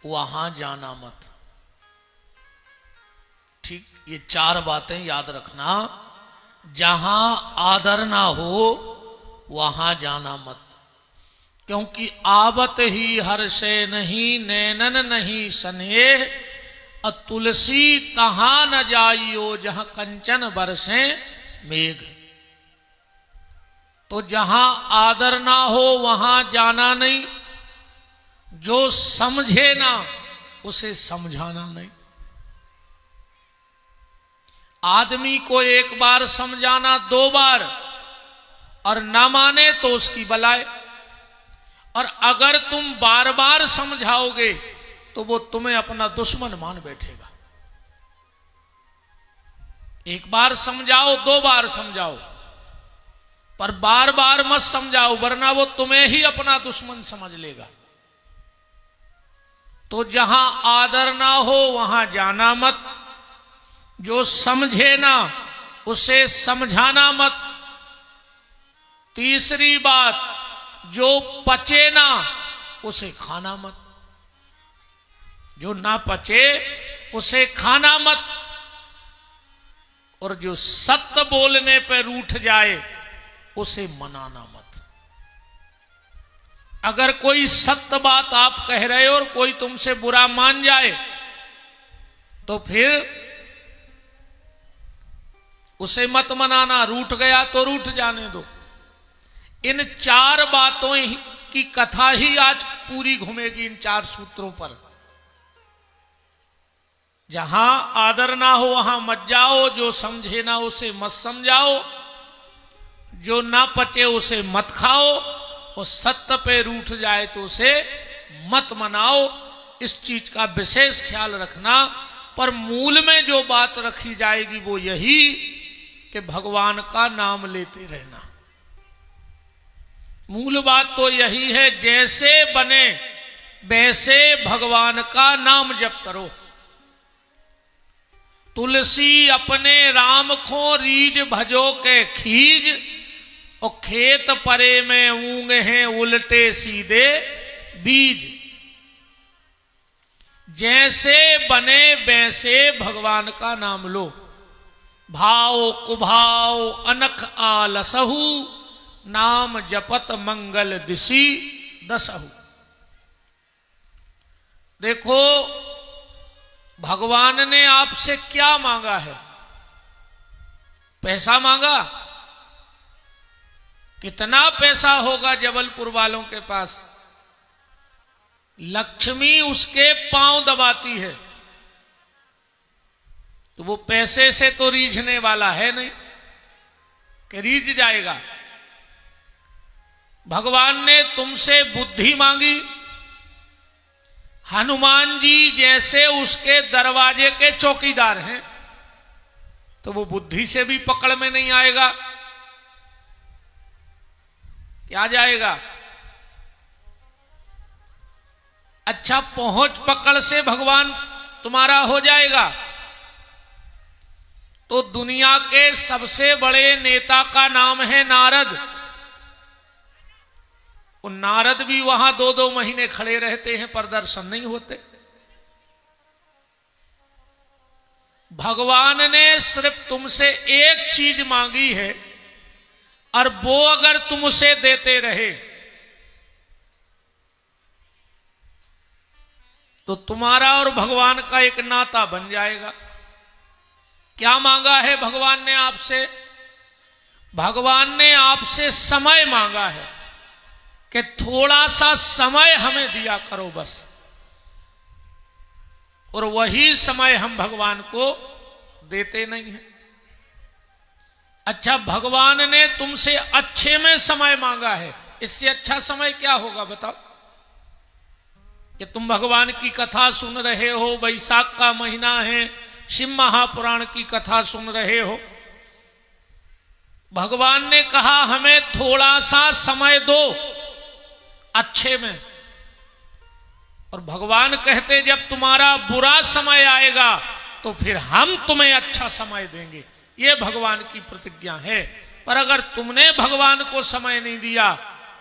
वहां जाना मत। ठीक, ये 4 बातें याद रखना। जहां आदर ना हो वहां जाना मत, क्योंकि आवत ही हर्षे नहीं, नैनन नहीं स्नेह, तुलसी कहां न जाइयो जहां कंचन बरसे मेघ। तो जहां आदर ना हो वहां जाना नहीं, जो समझे ना उसे समझाना नहीं। आदमी को एक बार समझाना, 2 बार, और ना माने तो उसकी बलाए। और अगर तुम बार बार समझाओगे तो वो तुम्हें अपना दुश्मन मान बैठेगा। एक बार समझाओ, 2 बार समझाओ, पर बार बार मत समझाओ, वरना वो तुम्हें ही अपना दुश्मन समझ लेगा। तो जहां आदर ना हो वहां जाना मत, जो समझे ना उसे समझाना मत। तीसरी बात, जो पचे ना उसे खाना मत। जो ना पचे उसे खाना मत। और जो सत्य बोलने पर रूठ जाए उसे मनाना मत। अगर कोई सत्य बात आप कह रहे हो और कोई तुमसे बुरा मान जाए तो फिर उसे मत मनाना। रूठ गया तो रूठ जाने दो। इन 4 बातों की कथा ही आज पूरी घूमेगी, इन 4 सूत्रों पर। जहां आदर ना हो वहां मत जाओ, जो समझे ना उसे मत समझाओ, जो ना पचे उसे मत खाओ, और सत्य पे रूठ जाए तो उसे मत मनाओ। इस चीज का विशेष ख्याल रखना। पर मूल में जो बात रखी जाएगी वो यही कि भगवान का नाम लेते रहना। मूल बात तो यही है, जैसे बने वैसे भगवान का नाम जप करो। तुलसी अपने राम को रीज भजो के खीज, और खेत परे में ऊंग हैं उल्टे सीधे बीज। जैसे बने वैसे भगवान का नाम लो। भाव कुभाव अनख आलसहु, नाम जपत मंगल दिशि दसहु। देखो भगवान ने आपसे क्या मांगा है? पैसा मांगा? कितना पैसा होगा जबलपुर वालों के पास? लक्ष्मी उसके पांव दबाती है, तो वो पैसे से तो रीझने वाला है नहीं कि रीझ जाएगा। भगवान ने तुमसे बुद्धि मांगी। हनुमान जी जैसे उसके दरवाजे के चौकीदार हैं, तो वो बुद्धि से भी पकड़ में नहीं आएगा। क्या जाएगा? अच्छा, पहुंच पकड़ से भगवान तुम्हारा हो जाएगा। तो दुनिया के सबसे बड़े नेता का नाम है नारद। वो नारद भी वहां 2-2 महीने खड़े रहते हैं पर दर्शन नहीं होते। भगवान ने सिर्फ तुमसे एक चीज मांगी है, और वो अगर तुम उसे देते रहे तो तुम्हारा और भगवान का एक नाता बन जाएगा। क्या मांगा है भगवान ने आपसे? भगवान ने आपसे समय मांगा है कि थोड़ा सा समय हमें दिया करो बस। और वही समय हम भगवान को देते नहीं हैं। अच्छा, भगवान ने तुमसे अच्छे में समय मांगा है। इससे अच्छा समय क्या होगा बताओ? कि तुम भगवान की कथा सुन रहे हो, वैशाख का महीना है, शिव महापुराण की कथा सुन रहे हो। भगवान ने कहा हमें थोड़ा सा समय दो अच्छे में। और भगवान कहते जब तुम्हारा बुरा समय आएगा तो फिर हम तुम्हें अच्छा समय देंगे। ये भगवान की प्रतिज्ञा है। पर अगर तुमने भगवान को समय नहीं दिया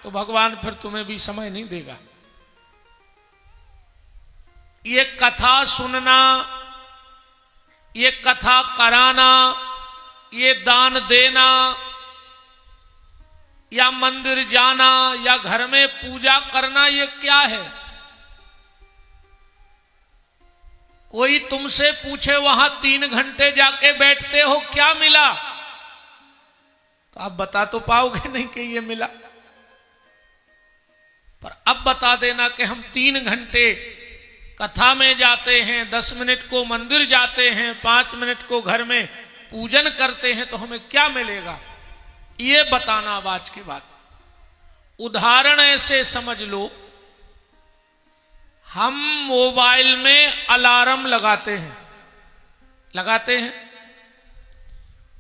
तो भगवान फिर तुम्हें भी समय नहीं देगा। ये कथा सुनना, ये कथा कराना, ये दान देना, या मंदिर जाना, या घर में पूजा करना, ये क्या है? कोई तुमसे पूछे वहां 3 घंटे जाके बैठते हो, क्या मिला? तो आप बता तो पाओगे नहीं कि ये मिला। पर अब बता देना कि हम 3 घंटे कथा में जाते हैं, 10 मिनट को मंदिर जाते हैं, 5 मिनट को घर में पूजन करते हैं, तो हमें क्या मिलेगा? ये बताना अब आज की बात। उदाहरण ऐसे समझ लो, हम मोबाइल में अलार्म लगाते हैं,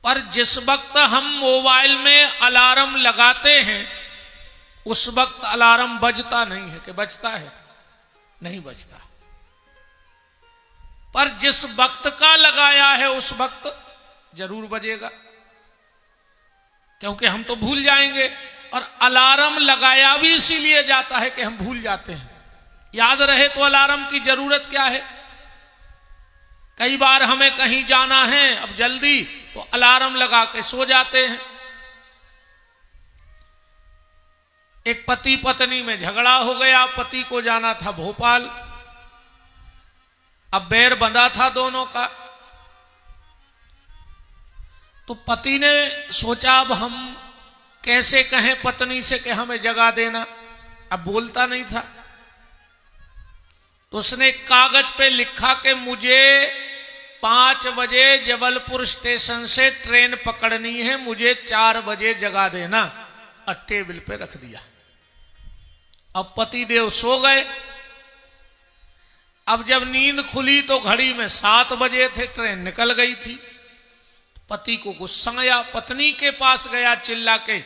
पर जिस वक्त हम मोबाइल में अलार्म लगाते हैं उस वक्त अलार्म बजता नहीं है। कि बजता है? नहीं बजता। पर जिस वक्त का लगाया है उस वक्त जरूर बजेगा, क्योंकि हम तो भूल जाएंगे। और अलार्म लगाया भी इसीलिए जाता है कि हम भूल जाते हैं। याद रहे तो अलार्म की जरूरत क्या है? कई बार हमें कहीं जाना है अब जल्दी, तो अलार्म लगा के सो जाते हैं। एक पति पत्नी में झगड़ा हो गया, पति को जाना था भोपाल, अब बैर बंधा था दोनों का। तो पति ने सोचा अब हम कैसे कहें पत्नी से कि हमें जगा देना, अब बोलता नहीं था। तो उसने कागज पे लिखा कि मुझे 5 बजे जबलपुर स्टेशन से ट्रेन पकड़नी है, मुझे 4 बजे जगा देना, और टेबल पे रख दिया। अब पति देव सो गए। अब जब नींद खुली तो घड़ी में 7 बजे थे, ट्रेन निकल गई थी। पति को गुस्सा आया, पत्नी के पास गया चिल्ला के,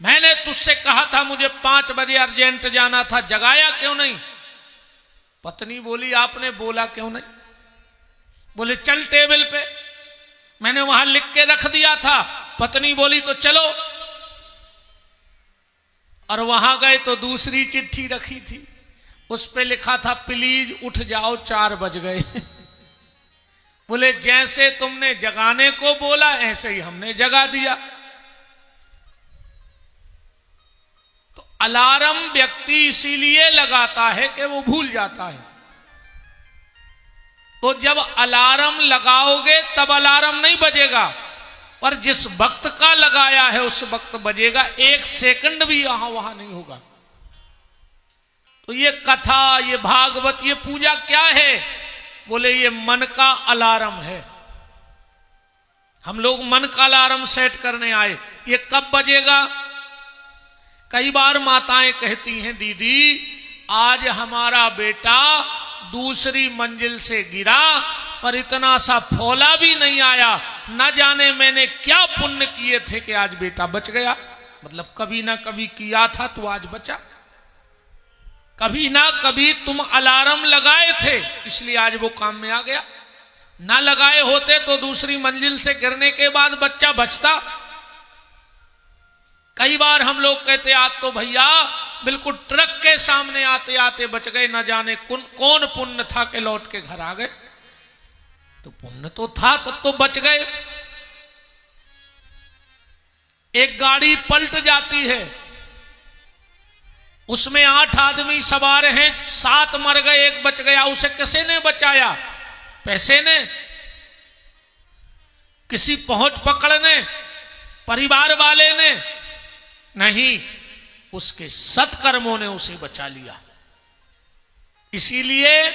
मैंने तुझसे कहा था मुझे 5 बजे अर्जेंट जाना था, जगाया क्यों नहीं? पत्नी बोली आपने बोला क्यों नहीं? बोले चल टेबल पे, मैंने वहां लिख के रख दिया था। पत्नी बोली तो चलो, और वहां गए तो दूसरी चिट्ठी रखी थी, उस पे लिखा था प्लीज उठ जाओ 4 बज गए। बोले जैसे तुमने जगाने को बोला ऐसे ही हमने जगा दिया। तो अलार्म व्यक्ति इसीलिए लगाता है कि वो भूल जाता है। तो जब अलार्म लगाओगे तब अलार्म नहीं बजेगा, पर जिस वक्त का लगाया है उस वक्त बजेगा। 1 सेकंड भी यहां वहां नहीं होगा। तो ये कथा, ये भागवत, ये पूजा क्या है? बोले ये मन का अलार्म है। हम लोग मन का अलार्म सेट करने आए, ये कब बजेगा? कई बार माताएं कहती हैं दीदी आज हमारा बेटा दूसरी मंजिल से गिरा पर इतना सा फौला भी नहीं आया, न जाने मैंने क्या पुण्य किए थे कि आज बेटा बच गया। मतलब कभी ना कभी किया था तो आज बचा, कभी ना कभी तुम अलार्म लगाए थे इसलिए आज वो काम में आ गया। ना लगाए होते तो दूसरी मंजिल से गिरने के बाद बच्चा बचता। कई बार हम लोग कहते आज तो भैया बिल्कुल ट्रक के सामने आते आते बच गए, न जाने कौन पुण्य था कि लौट के घर आ गए। तो पुण्य तो था तब तो बच गए। एक गाड़ी पलट जाती है, उसमें 8 आदमी सवार हैं, 7 मर गए, 1 बच गया। उसे किसी ने बचाया? पैसे ने, किसी पहुंच पकड़ ने, परिवार वाले ने? नहीं, उसके सत्कर्मों ने उसे बचा लिया। इसीलिए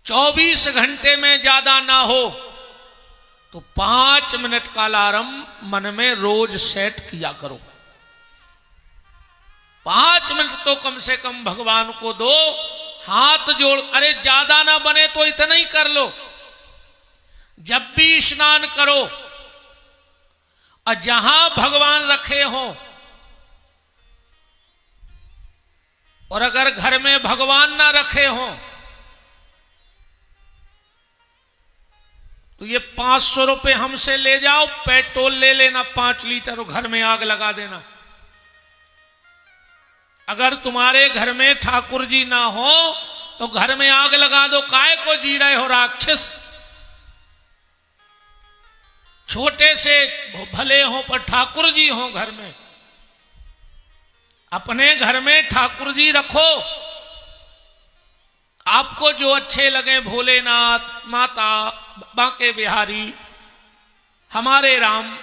24 घंटे में ज्यादा ना हो तो 5 मिनट का अलार्म मन में रोज सेट किया करो। 5 मिनट तो कम से कम भगवान को दो, हाथ जोड़। अरे ज्यादा ना बने तो इतना ही कर लो। जब भी स्नान करो और जहां भगवान रखे हो, और अगर घर में भगवान ना रखे हो तो ये 500 रुपए हमसे ले जाओ, पेट्रोल ले लेना 5 लीटर और घर में आग लगा देना। अगर तुम्हारे घर में ठाकुर जी ना हो तो घर में आग लगा दो, काहे को जी रहे हो राक्षस। छोटे से भले हो पर ठाकुर जी हो घर में, अपने घर में ठाकुर जी रखो। आपको जो अच्छे लगे, भोलेनाथ, माता, बांके बिहारी, हमारे राम,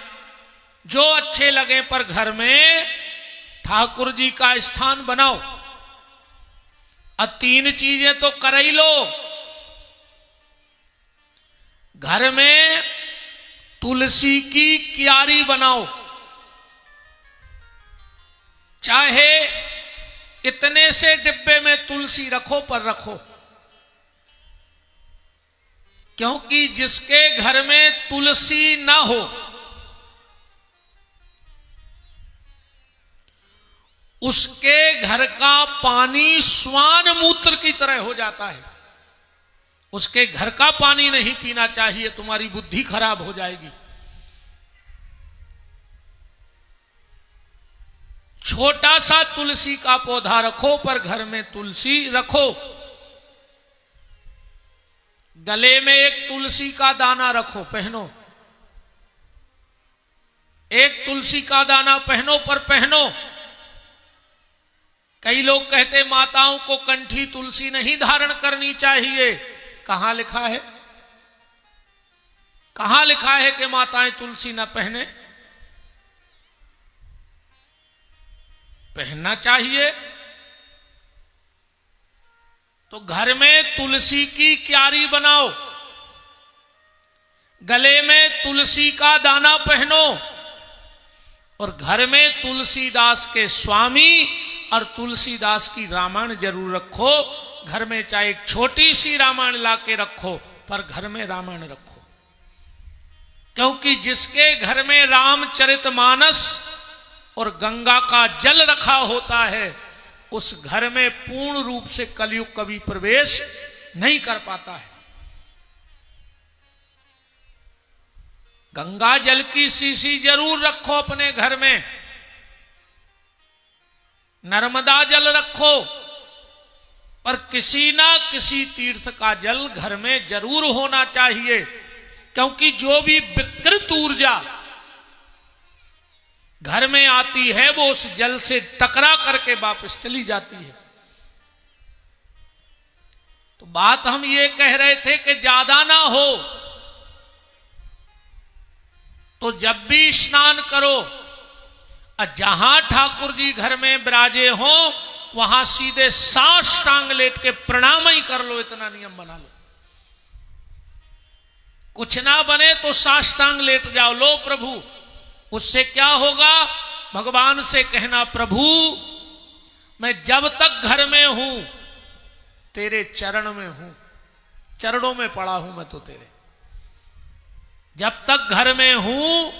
जो अच्छे लगे, पर घर में ठाकुर जी का स्थान बनाओ। अब 3 चीजें तो कर ही लो। घर में तुलसी की क्यारी बनाओ, चाहे इतने से डिब्बे में तुलसी रखो पर रखो, क्योंकि जिसके घर में तुलसी ना हो उसके घर का पानी स्वान मूत्र की तरह हो जाता है। उसके घर का पानी नहीं पीना चाहिए, तुम्हारी बुद्धि खराब हो जाएगी। छोटा सा तुलसी का पौधा रखो, पर घर में तुलसी रखो। गले में एक तुलसी का दाना रखो, पहनो। एक तुलसी का दाना पहनो पर पहनो। कई लोग कहते माताओं को कंठी तुलसी नहीं धारण करनी चाहिए। कहां लिखा है? कहां लिखा है कि माताएं तुलसी न पहने? पहनना चाहिए। तो घर में तुलसी की क्यारी बनाओ, गले में तुलसी का दाना पहनो, और घर में तुलसीदास के स्वामी और तुलसीदास की रामायण जरूर रखो। घर में चाहे एक छोटी सी रामायण लाके रखो, पर घर में रामायण रखो, क्योंकि जिसके घर में रामचरितमानस और गंगा का जल रखा होता है, उस घर में पूर्ण रूप से कलयुग कभी प्रवेश नहीं कर पाता है। गंगा जल की शीशी जरूर रखो अपने घर में, नर्मदा जल रखो, पर किसी ना किसी तीर्थ का जल घर में जरूर होना चाहिए, क्योंकि जो भी विकृत ऊर्जा घर में आती है वो उस जल से टकरा करके वापस चली जाती है। तो बात हम ये कह रहे थे कि ज्यादा ना हो, तो जब भी स्नान करो, जहां ठाकुर जी घर में विराजे हो वहां सीधे साष्टांग लेट के प्रणाम ही कर लो। इतना नियम बना लो। कुछ ना बने तो साष्टांग लेट जाओ। लो प्रभु, उससे क्या होगा? भगवान से कहना, प्रभु मैं जब तक घर में हूं तेरे चरण में हूं, चरणों में पड़ा हूं मैं तो तेरे। जब तक घर में हूं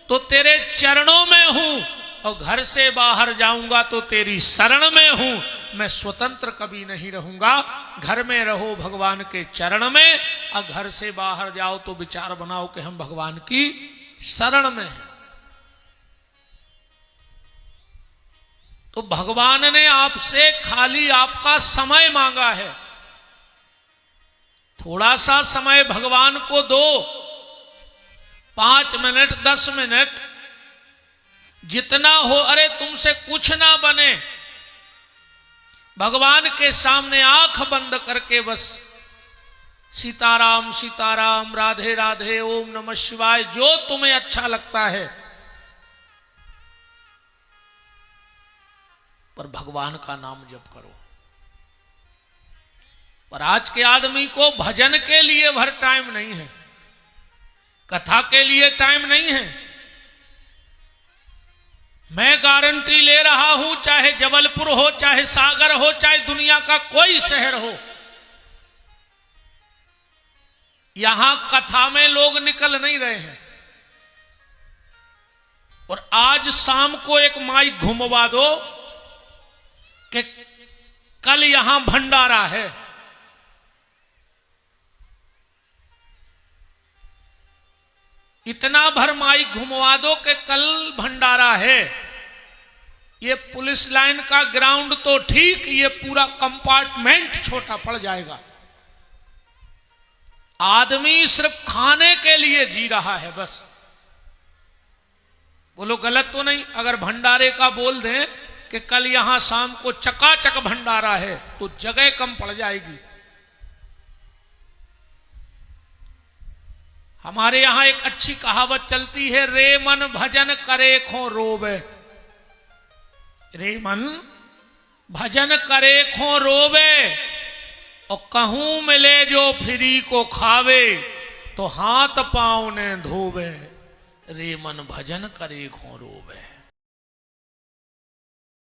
तो तेरे चरणों में हूं, और घर से बाहर जाऊंगा तो तेरी शरण में हूं। मैं स्वतंत्र कभी नहीं रहूंगा। घर में रहो भगवान के चरण में, और घर से बाहर जाओ तो विचार बनाओ कि हम भगवान की शरण में हैं। तो भगवान ने आपसे खाली आपका समय मांगा है। थोड़ा सा समय भगवान को दो, 5 मिनट, 10 मिनट, जितना हो। अरे तुमसे कुछ ना बने, भगवान के सामने आंख बंद करके बस सीताराम सीताराम, राधे राधे, ओम नमः शिवाय, जो तुम्हें अच्छा लगता है, पर भगवान का नाम जप करो। पर आज के आदमी को भजन के लिए भर टाइम नहीं है, कथा के लिए टाइम नहीं है। मैं गारंटी ले रहा हूं, चाहे जबलपुर हो, चाहे सागर हो, चाहे दुनिया का कोई शहर हो, यहां कथा में लोग निकल नहीं रहे हैं। और आज शाम को एक माइक घुमवा दो कि कल यहां भंडारा है, इतना भर माइक घुमवा दो कि कल भंडारा है, ये पुलिस लाइन का ग्राउंड तो ठीक, ये पूरा कंपार्टमेंट छोटा पड़ जाएगा। आदमी सिर्फ खाने के लिए जी रहा है बस। बोलो गलत तो नहीं? अगर भंडारे का बोल दें कि कल यहां शाम को चकाचक भंडारा है तो जगह कम पड़ जाएगी। हमारे यहां एक अच्छी कहावत चलती है, रे मन भजन करे खो रोवे। रे मन भजन करे खो रोवे, और कहूं मिले जो फ्री को खावे, तो हाथ पांव ने धोवे। रे मन भजन करे खो रोवे।